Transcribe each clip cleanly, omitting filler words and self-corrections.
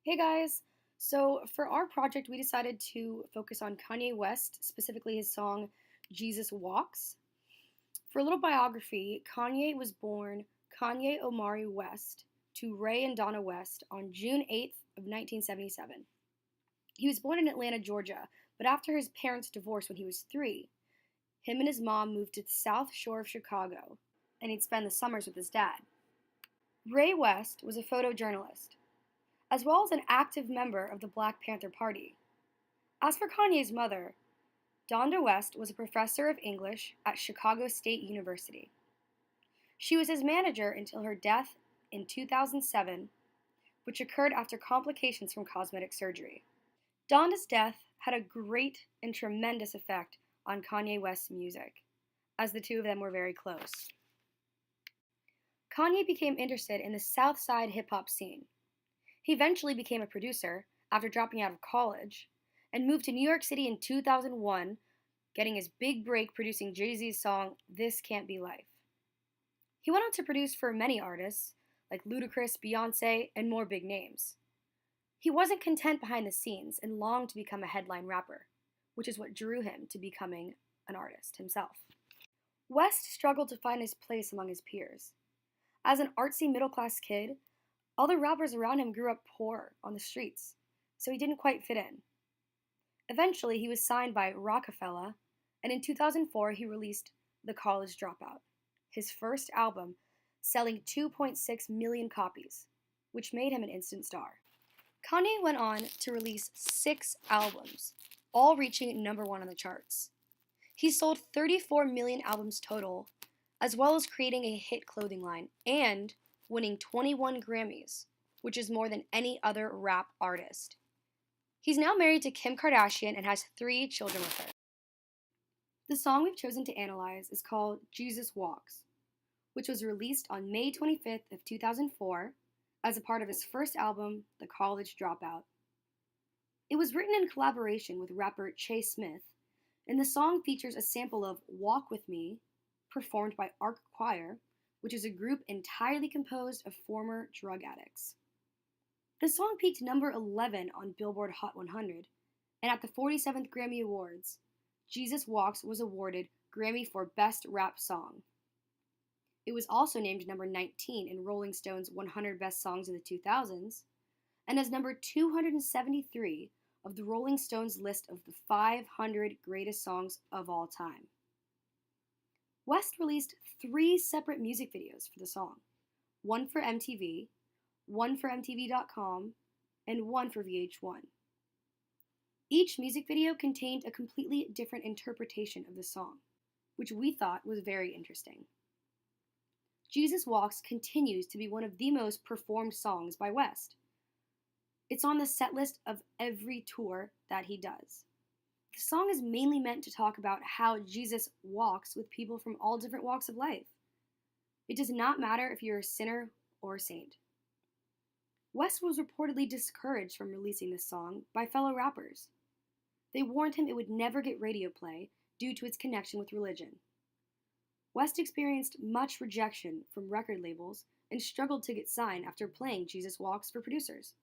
Hey guys! So, for our project, we decided to focus on Kanye West, specifically his song Jesus Walks. For a little biography, Kanye was born Kanye Omari West to Ray and Donna West on June 8th of 1977. He was born in Atlanta, Georgia, but after his parents divorced when he was 3, him and his mom moved to the South Shore of Chicago, and he'd spend the summers with his dad. Ray West was a photojournalist, as well as an active member of the Black Panther Party. As for Kanye's mother, Donda West was a professor of English at Chicago State University. She was his manager until her death in 2007, which occurred after complications from cosmetic surgery. Donda's death had a great and tremendous effect on Kanye West's music, as the two of them were very close. Kanye became interested in the South Side hip hop scene. He eventually became a producer after dropping out of college and moved to New York City in 2001, getting his big break producing Jay-Z's song This Can't Be Life. He went on to produce for many artists like Ludacris, Beyonce, and more big names. He wasn't content behind the scenes and longed to become a headline rapper, which is what drew him to becoming an artist himself. West struggled to find his place among his peers. As an artsy middle-class kid, all the rappers around him grew up poor on the streets, so he didn't quite fit in. Eventually, he was signed by Rockefeller, and in 2004 he released The College Dropout, his first album, selling 2.6 million copies, which made him an instant star. Kanye went on to release 6 albums, all reaching number 1 on the charts. He sold 34 million albums total, as well as creating a hit clothing line and winning 21 Grammys, which is more than any other rap artist. He's now married to Kim Kardashian and has 3 children with her. The song we've chosen to analyze is called Jesus Walks, which was released on May 25th of 2004 as a part of his first album, The College Dropout. It was written in collaboration with rapper Che Smith, and the song features a sample of Walk With Me, performed by Arc Choir, which is a group entirely composed of former drug addicts. The song peaked number 11 on Billboard Hot 100, and at the 47th Grammy Awards, Jesus Walks was awarded Grammy for Best Rap Song. It was also named number 19 in Rolling Stone's 100 Best Songs of the 2000s, and as number 273 of the Rolling Stones list of the 500 greatest songs of all time. West released 3 separate music videos for the song, one for MTV, one for MTV.com, and one for VH1. Each music video contained a completely different interpretation of the song, which we thought was very interesting. Jesus Walks continues to be one of the most performed songs by West. It's on the set list of every tour that he does. The song is mainly meant to talk about how Jesus walks with people from all different walks of life. It does not matter if you're a sinner or a saint. West was reportedly discouraged from releasing this song by fellow rappers. They warned him it would never get radio play due to its connection with religion. West experienced much rejection from record labels and struggled to get signed after playing Jesus Walks for producers.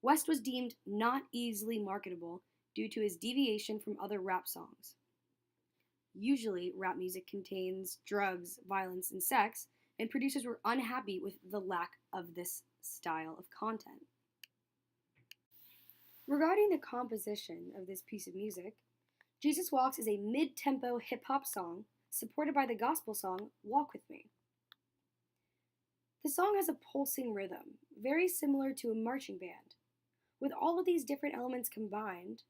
West was deemed not easily marketable due to his deviation from other rap songs. Usually, rap music contains drugs, violence, and sex, and producers were unhappy with the lack of this style of content. Regarding the composition of this piece of music, Jesus Walks is a mid-tempo hip-hop song supported by the gospel song Walk With Me. The song has a pulsing rhythm, very similar to a marching band. With all of these different elements combined,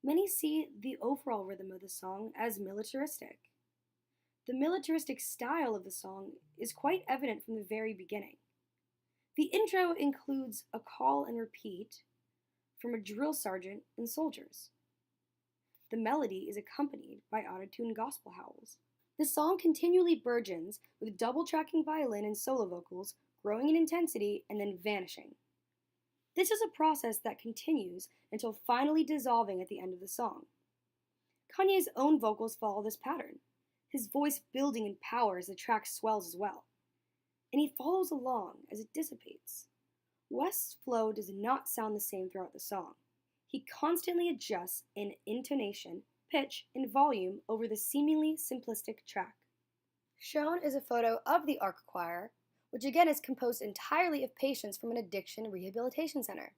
many see the overall rhythm of the song as militaristic. The militaristic style of the song is quite evident from the very beginning. The intro includes a call and repeat from a drill sergeant and soldiers. The melody is accompanied by auto-tuned gospel howls. The song continually burgeons with double-tracking violin and solo vocals growing in intensity and then vanishing. This is a process that continues until finally dissolving at the end of the song. Kanye's own vocals follow this pattern, his voice building in power as the track swells as well, and he follows along as it dissipates. West's flow does not sound the same throughout the song. He constantly adjusts in intonation, pitch, and volume over the seemingly simplistic track. Shown is a photo of the Ark Choir, which again is composed entirely of patients from an addiction rehabilitation center.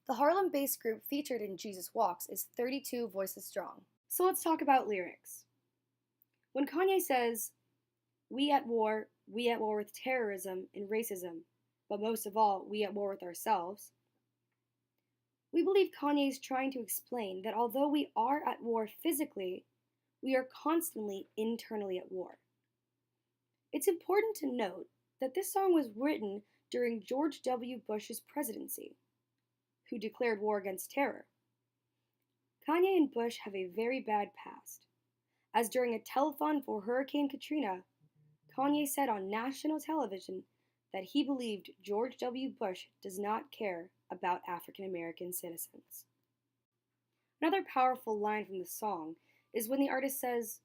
The Harlem-based group featured in Jesus Walks is 32 voices strong. So let's talk about lyrics. When Kanye says, we at war with terrorism and racism, but most of all, we at war with ourselves, we believe Kanye is trying to explain that although we are at war physically, we are constantly internally at war. It's important to note that this song was written during George W. Bush's presidency, who declared war against terror. Kanye and Bush have a very bad past, as during a telethon for Hurricane Katrina, Kanye said on national television that he believed George W. Bush does not care about African American citizens. Another powerful line from the song is when the artist says,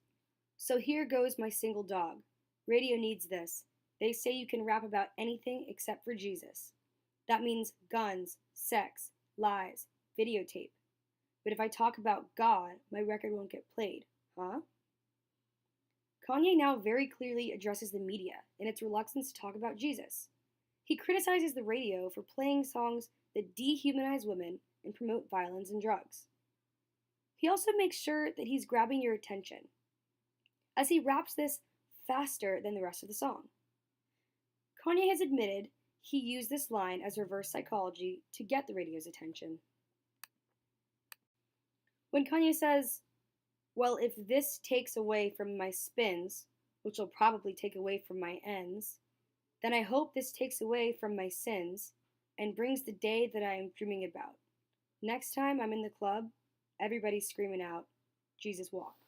"So here goes my single dog. Radio needs this. They say you can rap about anything except for Jesus. That means guns, sex, lies, videotape. But if I talk about God, my record won't get played, huh?" Kanye now very clearly addresses the media and its reluctance to talk about Jesus. He criticizes the radio for playing songs that dehumanize women and promote violence and drugs. He also makes sure that he's grabbing your attention, as he raps this faster than the rest of the song. Kanye has admitted he used this line as reverse psychology to get the radio's attention. When Kanye says, "Well, if this takes away from my spins, which will probably take away from my ends, then I hope this takes away from my sins and brings the day that I am dreaming about. Next time I'm in the club, everybody's screaming out, 'Jesus walk.'"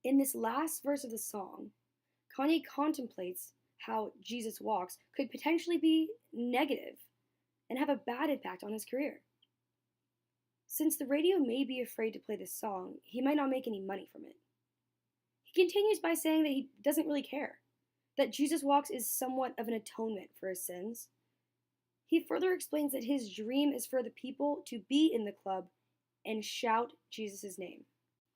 In this last verse of the song, Kanye contemplates how Jesus walks could potentially be negative and have a bad impact on his career. Since the radio may be afraid to play this song, he might not make any money from it. He continues by saying that he doesn't really care, that Jesus Walks is somewhat of an atonement for his sins. He further explains that his dream is for the people to be in the club and shout Jesus' name.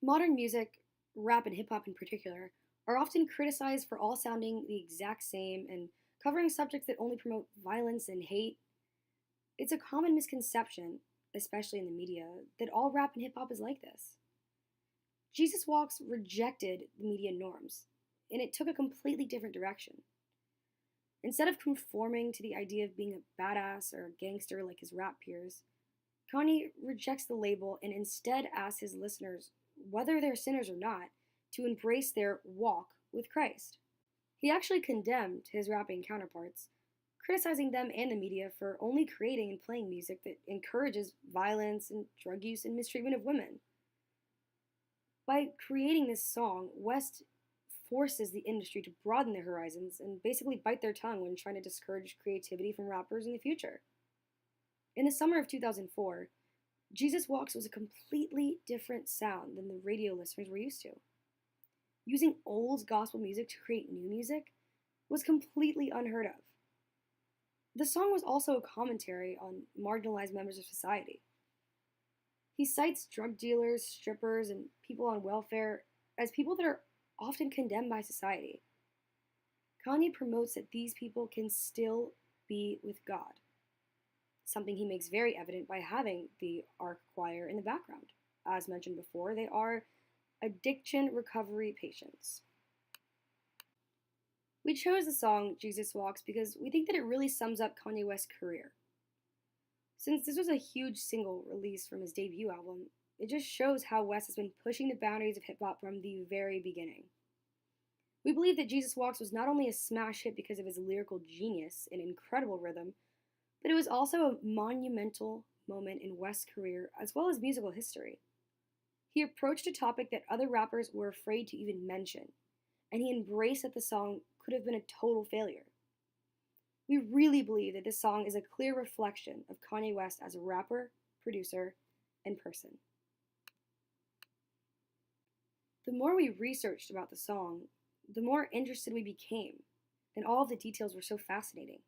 Modern music, rap and hip hop in particular, are often criticized for all sounding the exact same and covering subjects that only promote violence and hate. It's a common misconception, especially in the media, that all rap and hip hop is like this. Jesus Walks rejected the media norms, and it took a completely different direction. Instead of conforming to the idea of being a badass or a gangster like his rap peers, Kanye rejects the label and instead asks his listeners, whether they're sinners or not, to embrace their walk with Christ. He actually condemned his rapping counterparts, criticizing them and the media for only creating and playing music that encourages violence and drug use and mistreatment of women. By creating this song, West forces the industry to broaden their horizons and basically bite their tongue when trying to discourage creativity from rappers in the future. In the summer of 2004, Jesus Walks was a completely different sound than the radio listeners were used to. Using old gospel music to create new music was completely unheard of. The song was also a commentary on marginalized members of society. He cites drug dealers, strippers, and people on welfare as people that are often condemned by society. Kanye promotes that these people can still be with God, something he makes very evident by having the Ark Choir in the background. As mentioned before, they are addiction recovery patients. We chose the song Jesus Walks because we think that it really sums up Kanye West's career. Since this was a huge single released from his debut album, it just shows how West has been pushing the boundaries of hip hop from the very beginning. We believe that Jesus Walks was not only a smash hit because of his lyrical genius and incredible rhythm, but it was also a monumental moment in West's career as well as musical history. He approached a topic that other rappers were afraid to even mention, and he embraced that the song could have been a total failure. We really believe that this song is a clear reflection of Kanye West as a rapper, producer, and person. The more we researched about the song, the more interested we became, and all of the details were so fascinating.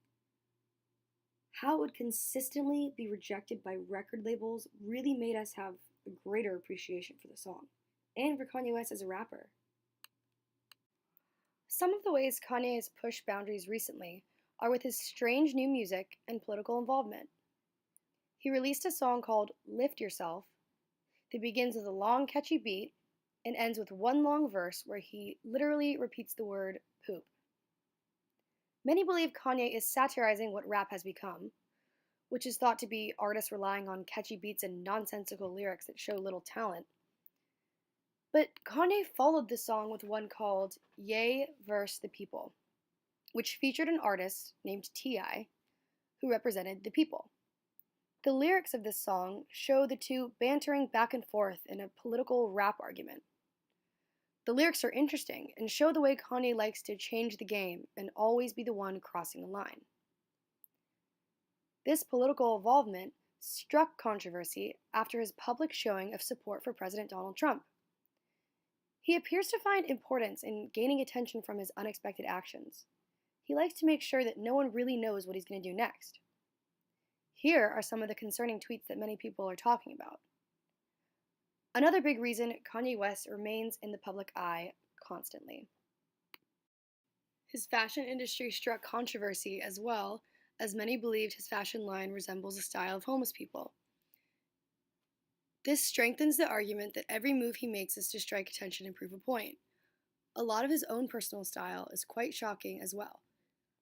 How it would consistently be rejected by record labels really made us have a greater appreciation for the song and for Kanye West as a rapper. Some of the ways Kanye has pushed boundaries recently are with his strange new music and political involvement. He released a song called Lift Yourself that begins with a long, catchy beat and ends with one long verse where he literally repeats the word poop. Many believe Kanye is satirizing what rap has become, which is thought to be artists relying on catchy beats and nonsensical lyrics that show little talent. But Kanye followed the song with one called Ye vs. the People, which featured an artist named T.I. who represented the people. The lyrics of this song show the two bantering back and forth in a political rap argument. The lyrics are interesting and show the way Kanye likes to change the game and always be the one crossing the line. This political involvement struck controversy after his public showing of support for President Donald Trump. He appears to find importance in gaining attention from his unexpected actions. He likes to make sure that no one really knows what he's going to do next. Here are some of the concerning tweets that many people are talking about. Another big reason Kanye West remains in the public eye constantly. His fashion industry struck controversy as well, as many believed his fashion line resembles the style of homeless people. This strengthens the argument that every move he makes is to strike attention and prove a point. A lot of his own personal style is quite shocking as well.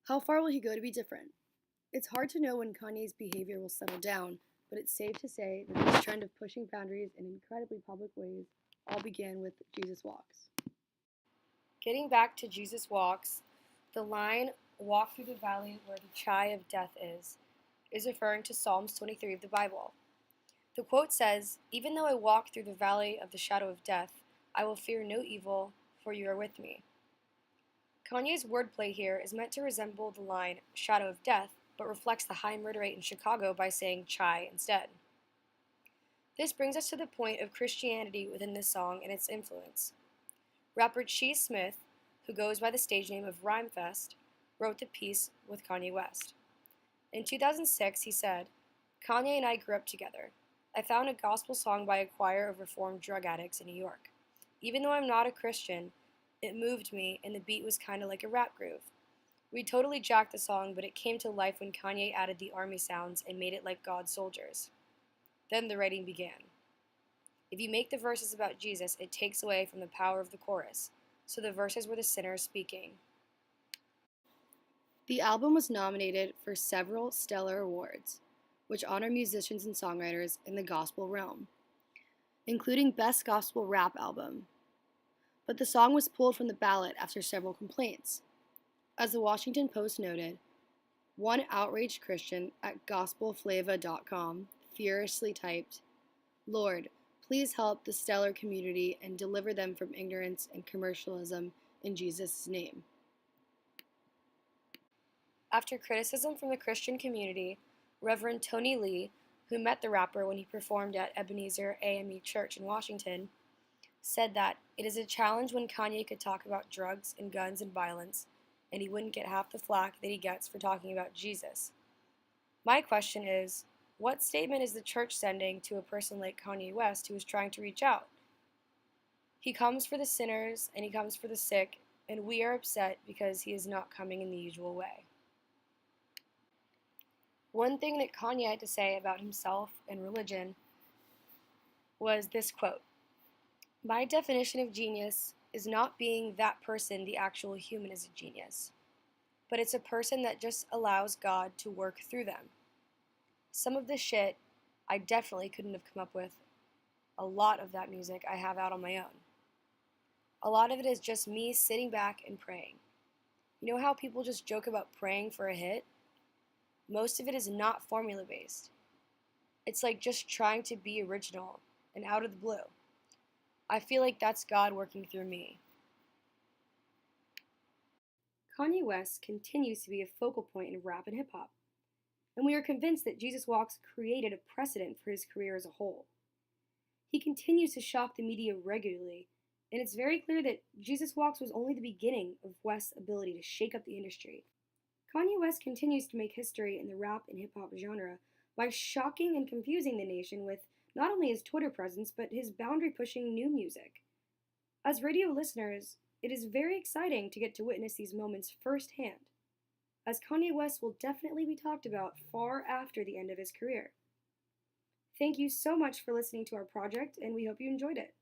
How far will he go to be different? It's hard to know when Kanye's behavior will settle down, but it's safe to say that this trend of pushing boundaries in incredibly public ways all began with Jesus Walks. Getting back to Jesus Walks, the line, "Walk through the valley where the chai of death is referring to Psalms 23 of the Bible. The quote says, "Even though I walk through the valley of the shadow of death, I will fear no evil, for you are with me." Kanye's wordplay here is meant to resemble the line, "shadow of death," but reflects the high murder rate in Chicago by saying chai instead. This brings us to the point of Christianity within this song and its influence. Rapper Cheese Smith, who goes by the stage name of Rhymefest, wrote the piece with Kanye West. In 2006, he said, "Kanye and I grew up together. I found a gospel song by a choir of reformed drug addicts in New York. Even though I'm not a Christian, it moved me and the beat was kind of like a rap groove. We totally jacked the song, but it came to life when Kanye added the army sounds and made it like God's soldiers. Then the writing began. If you make the verses about Jesus, it takes away from the power of the chorus, so the verses were the sinners speaking." The album was nominated for several Stellar Awards, which honor musicians and songwriters in the gospel realm, including Best Gospel Rap Album. But the song was pulled from the ballot after several complaints. As the Washington Post noted, one outraged Christian at gospelflava.com furiously typed, "Lord, please help the Stellar community and deliver them from ignorance and commercialism in Jesus' name." After criticism from the Christian community, Reverend Tony Lee, who met the rapper when he performed at Ebenezer AME Church in Washington, said that it is a challenge when Kanye could talk about drugs and guns and violence, and he wouldn't get half the flack that he gets for talking about Jesus. My question is, what statement is the church sending to a person like Kanye West who is trying to reach out? He comes for the sinners and he comes for the sick, and we are upset because he is not coming in the usual way. One thing that Kanye had to say about himself and religion was this quote, "My definition of genius is not being that person the actual human is a genius, but it's a person that just allows God to work through them. Some of the shit I definitely couldn't have come up with. A lot of that music I have out on my own. A lot of it is just me sitting back and praying. You know how people just joke about praying for a hit? Most of it is not formula based. It's like just trying to be original and out of the blue. I feel like that's God working through me." Kanye West continues to be a focal point in rap and hip hop, and we are convinced that Jesus Walks created a precedent for his career as a whole. He continues to shock the media regularly, and it's very clear that Jesus Walks was only the beginning of West's ability to shake up the industry. Kanye West continues to make history in the rap and hip hop genre by shocking and confusing the nation with not only his Twitter presence, but his boundary pushing new music. As radio listeners, it is very exciting to get to witness these moments firsthand, as Kanye West will definitely be talked about far after the end of his career. Thank you so much for listening to our project, and we hope you enjoyed it.